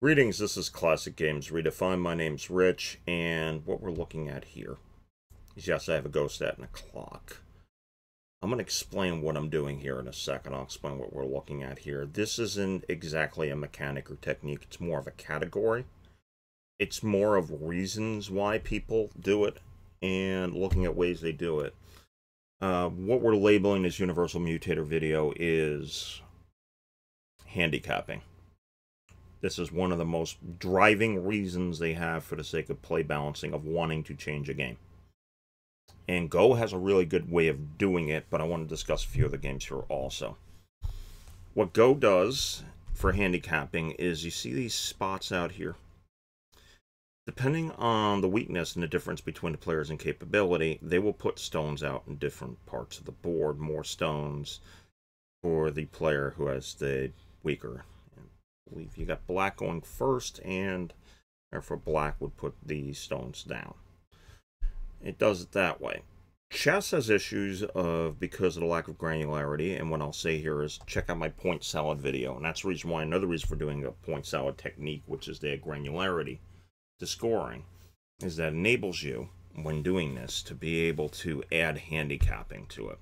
Greetings, this is Classic Games Redefined. My name's Rich, and what we're looking at here is, yes, I have a ghost at and a clock. I'm going to explain what I'm doing here in a second. I'll explain what we're looking at here. This isn't exactly a mechanic or technique. It's more of a category. It's more of reasons why people do it and looking at ways they do it. What we're labeling this Universal Mutator video is handicapping. This is one of the most driving reasons they have for the sake of play balancing of wanting to change a game. And Go has a really good way of doing it, but I want to discuss a few of the games here also. What Go does for handicapping is, you see these spots out here? Depending on the weakness and the difference between the players and capability, they will put stones out in different parts of the board. More stones for the player who has the weaker. Believe you got black going first, and therefore black would put the stones down. It does it that way. Chess has issues because of the lack of granularity, and what I'll say here is check out my point salad video, and that's the reason why, another reason for doing a point salad technique, which is the granularity to scoring, is that enables you, when doing this, to be able to add handicapping to it.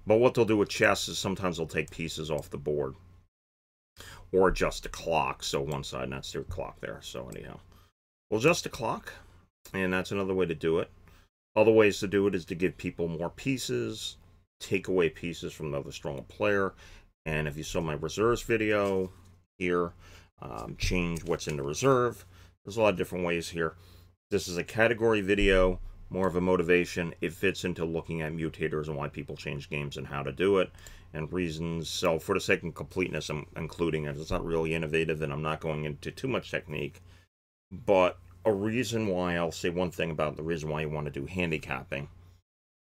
But what they'll do with chess is sometimes they'll take pieces off the board or adjust the clock. So one side, and that's their clock there. So anyhow, we'll adjust the clock, and that's another way to do it. Other ways to do it is to give people more pieces, take away pieces from the other stronger player. And if you saw my reserves video here, change what's in the reserve. There's a lot of different ways here. This is a category video, more of a motivation. It fits into looking at mutators and why people change games and how to do it and reasons. So for the sake of completeness, I'm including it. It's not really innovative, and I'm not going into too much technique. But a reason why, I'll say one thing about the reason why you want to do handicapping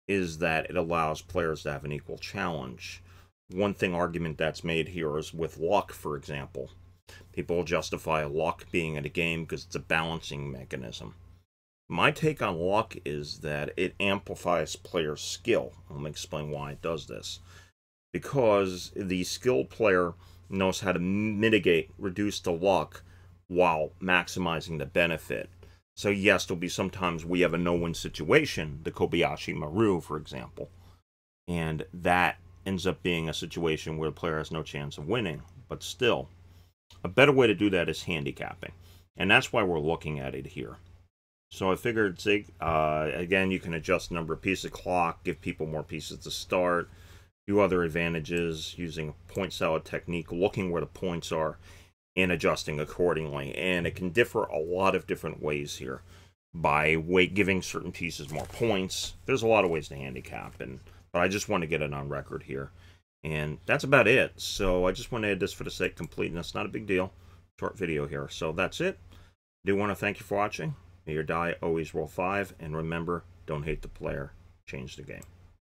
is that it allows players to have an equal challenge. One argument that's made here is with luck, for example. People will justify luck being in a game because it's a balancing mechanism. My take on luck is that it amplifies player skill. Let me explain why it does this. Because the skilled player knows how to mitigate, reduce the luck, while maximizing the benefit. So yes, there'll be sometimes we have a no-win situation, the Kobayashi Maru, for example. And that ends up being a situation where the player has no chance of winning. But still, a better way to do that is handicapping. And that's why we're looking at it here. So I figured, again, you can adjust the number of pieces of clock, give people more pieces to start, do other advantages using a point salad technique, looking where the points are, and adjusting accordingly. And it can differ a lot of different ways here by giving certain pieces more points. There's a lot of ways to handicap, but I just want to get it on record here. And that's about it. So I just want to add this for the sake of completeness. Not a big deal. Short video here. So that's it. I do want to thank you for watching. May your die always roll 5, and remember, don't hate the player, change the game.